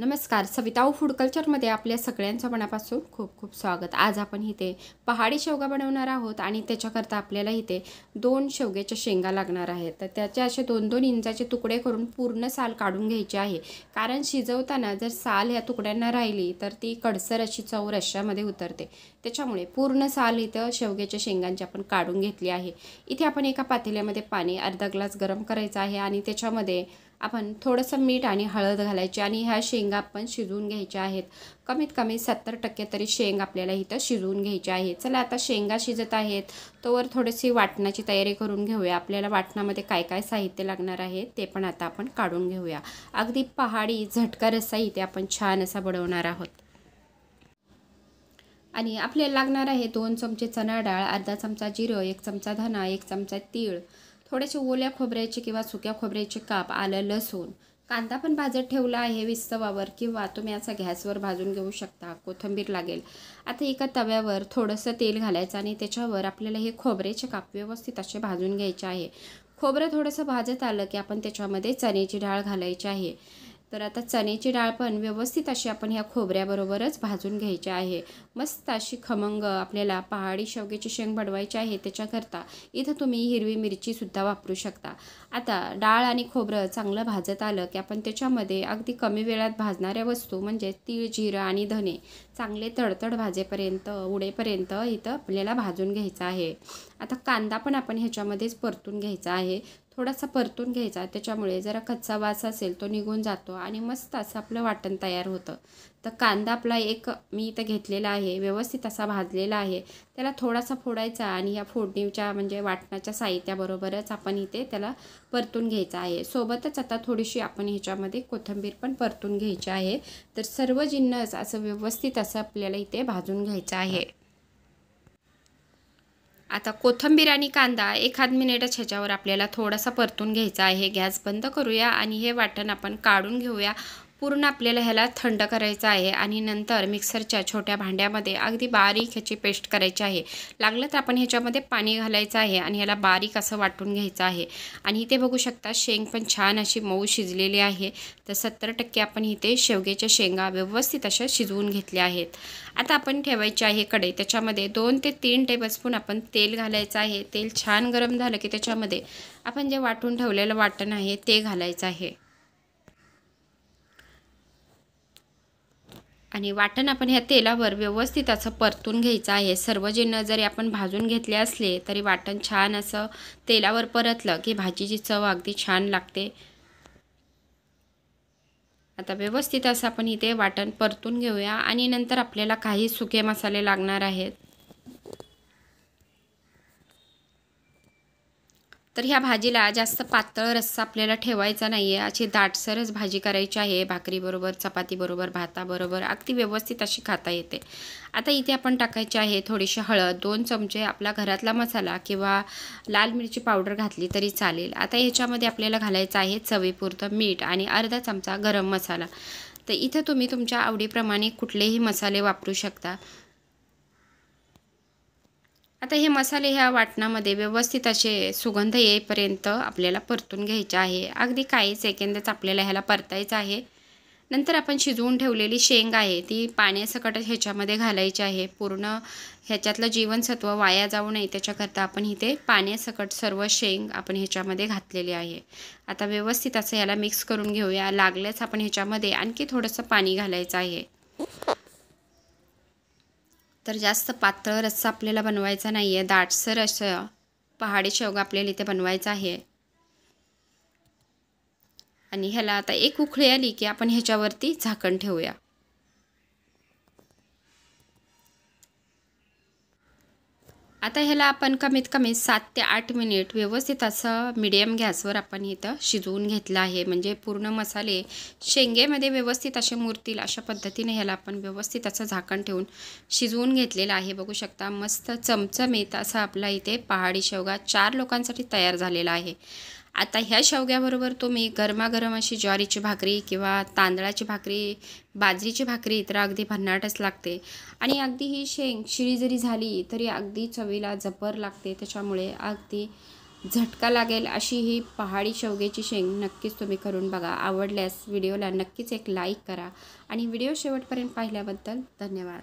नमस्कार. सविताऊ फूड कल्चरमध्ये आपल्या सगळ्यांचं मनापासून खूप खूप स्वागत. आज आपण इथे पहाडी शेवगा बनवणार आहोत आणि त्याच्याकरता आपल्याला इथे 2 शेवग्याच्या शेंगा लागणार आहेत. तर त्याचे असे 2-2 इंचाचे तुकडे करून पूर्ण साल काढून घ्यायचे आहे. कारण शिजवताना जर साल ह्या तुकड्यांना राहिली तर ती कडसर अशी चव रश्श्यामध्ये उतरते. त्याच्यामुळे पूर्ण साल इथं शेवग्याच्या शेंगांची आपण काढून घेतली आहे. इथे आपण एका पातेल्यामध्ये पाणी अर्धा ग्लास गरम करायचं आहे आणि त्याच्यामध्ये आपण थोडंसं मीठ आणि हळद घालायची आणि ह्या शेंगा आपण शिजवून घ्यायच्या आहेत. कमीत कमी 70% तरी शेंग आपल्याला इथं शिजवून घ्यायची आहे. चला आता शेंगा शिजत आहेत तोवर थोडीशी वाटणाची तयारी करून घेऊया. आपल्याला वाटणामध्ये काय काय साहित्य लागणार आहे ते पण आता आपण काढून घेऊया. अगदी पहाडी झटका रस्सा इथे आपण छान असा बनवणार आहोत. आणि आपल्याला लागणार आहे 2 चमचे चणा डाळ, अर्धा चमचा जिरं, 1 चमचा धना, 1 चमचा तीळ, थोडेसे ओल्या खोबऱ्याचे किंवा सुक्या खोबऱ्याचे काप, आलं, लसूण, कांदा पण भाजत ठेवला आहे विस्तवावर किंवा तुम्ही असा गॅसवर भाजून घेऊ शकता. कोथिंबीर लागेल. आता एका तव्यावर थोडंसं तेल घालायचं आणि त्याच्यावर आपल्याला हे खोबऱ्याचे काप व्यवस्थित असे भाजून घ्यायचे आहे. खोबरं थोडंसं भाजत आलं की आपण त्याच्यामध्ये चण्याची डाळ घालायची आहे. तर आता चण्याची डाळ पण व्यवस्थित अशी आपण ह्या खोबऱ्याबरोबरच भाजून घ्यायची आहे. मस्त अशी खमंग आपल्याला पहाडी शेवग्याची शेंग बनवायची आहे. त्याच्याकरता इथं तुम्ही हिरवी मिरचीसुद्धा वापरू शकता. आता डाळ आणि खोबरं चांगलं भाजत आलं की आपण त्याच्यामध्ये अगदी कमी वेळात भाजणाऱ्या वस्तू म्हणजे तीळ, जिरं आणि धने चांगले तडतड भाजेपर्यंत उडेपर्यंत इथं आपल्याला भाजून घ्यायचं आहे. आता कांदा पण आपण ह्याच्यामध्येच परतून घ्यायचा आहे. थोडासा परतून घ्यायचा, त्याच्यामुळे जरा कच्चा वास असेल तो निघून जातो आणि मस्त असं आपलं वाटण तयार होतं. तर कांदा आपला मी इथं घेतलेला आहे, व्यवस्थित असा भाजलेला आहे. त्याला थोडासा फोडायचा आणि या फोडणीच्या म्हणजे वाटणाच्या साहित्याबरोबरच आपण इथे त्याला परतून घ्यायचं आहे. सोबतच आता थोडीशी आपण ह्याच्यामध्ये कोथिंबीर पण परतून घ्यायची आहे. तर सर्व जिन्नस असं व्यवस्थित असं आपल्याला इथे भाजून घ्यायचं आहे. आता कोथिंबीर आणि कांदा 1 मिनिटच ह्याच्यावर आपल्याला थोडासा परतून घ्यायचा आहे. गॅस बंद करूया आणि हे वाटण आपण काढून घेऊया. पूर्ण आपल्याला ह्याला थंड करायचं आहे आणि नंतर मिक्सरच्या छोट्या भांड्यामध्ये अगदी बारीक ह्याची पेस्ट करायची आहे. लागलं तर आपण ह्याच्यामध्ये पाणी घालायचं आहे आणि ह्याला बारीक असं वाटून घ्यायचं आहे. आणि इथे बघू शकता शेंग पण छान अशी मऊ शिजलेली आहे. तर 70% आपण इथे शेवग्याच्या शेंगा व्यवस्थित अशा शिजवून घेतल्या आहेत. आता आपण ठेवायची आहे कढई. त्याच्यामध्ये 2 ते 3 टेबलस्पून आपण तेल घालायचं आहे. तेल छान गरम झालं की त्याच्यामध्ये आपण जे वाटून ठेवलेलं वाटण आहे ते घालायचं आहे. आणि वाटण आपण ह्या तेलावर व्यवस्थित असं परतून घ्यायचं आहे. सर्व जिन्नस जरी आपण भाजून घेतले असले तरी वाटण छान असं तेलावर परतलं की भाजीची चव अगदी छान लागते. आता व्यवस्थित असं आपण इथे वाटण परतून घेऊया आणि नंतर आपल्याला काही सुके मसाले लागणार आहेत. तर ह्या भाजीला जास्त पातळ रस्सा आपल्याला ठेवायचा नाही आहे. अशी दाटसरच भाजी करायची आहे. भाकरीबरोबर, चपातीबरोबर, भाताबरोबर अगदी व्यवस्थित अशी खाता येते. आता इथे आपण टाकायची आहे थोडीशी हळद, 2 चमचे आपला घरातला मसाला किंवा लाल मिरची पावडर घातली तरी चालेल. आता ह्याच्यामध्ये आपल्याला घालायचं आहे चवीपुरतं मीठ आणि अर्धा चमचा गरम मसाला. तर इथं तुम्ही तुमच्या आवडीप्रमाणे कुठलेही मसाले वापरू शकता. आता हे मसाले ह्या वाटणामध्ये व्यवस्थित असे सुगंध येईपर्यंत आपल्याला परतून घ्यायचे आहे. अगदी काही सेकंदच आपल्याला ह्याला परतायचं आहे. नंतर आपण शिजवून ठेवलेली शेंग आहे ती पाण्यासकट ह्याच्यामध्ये घालायची आहे. पूर्ण ह्याच्यातलं जीवनसत्व वाया जाऊ नये त्याच्याकरता आपण इथे पाण्यासकट सर्व शेंग आपण ह्याच्यामध्ये घातलेली आहे. आता व्यवस्थित असं ह्याला मिक्स करून घेऊया. लागल्यास आपण ह्याच्यामध्ये आणखी थोडंसं पाणी घालायचं आहे. तर जास्त पातळ रस्सा आपल्याला बनवायचा नाही आहे. दाटसर असं पहाडी शेवगा आपल्याला इथे बनवायचा आहे. आणि ह्याला आता एक उकळी आली की आपण ह्याच्यावरती झाकण ठेवूया. आता ह्याला आपण कमीत कमी 7 ते 8 मिनिट व्यवस्थित असं मीडियम गॅसवर आपण इथं शिजवून घेतलं आहे. म्हणजे पूर्ण मसाले शेंगेमध्ये व्यवस्थित असे मुरतील अशा पद्धतीने ह्याला आपण व्यवस्थित असं झाकण ठेवून शिजवून घेतलेलं आहे. बघू शकता मस्त चमचमीत असा आपला इथे पहाडी शेवगा 4 लोकांसाठी तयार झालेला आहे. आता ह्या शेवग्याबरोबर तुम्ही गरमागरम अशी ज्वारीची भाकरी किंवा तांदळाची भाकरी, बाजरीची भाकरी तर अगदी भन्नाटच लागते. आणि अगदी ही शेंग शिळी जरी झाली तरी अगदी चवीला जबर लागते. त्याच्यामुळे अगदी झटका लागेल अशी ही पहाडी शेवग्याची शेंग नक्कीच तुम्ही करून बघा. आवडल्यास व्हिडिओला नक्कीच एक लाईक करा आणि व्हिडिओ शेवटपर्यंत पाहिल्याबद्दल धन्यवाद.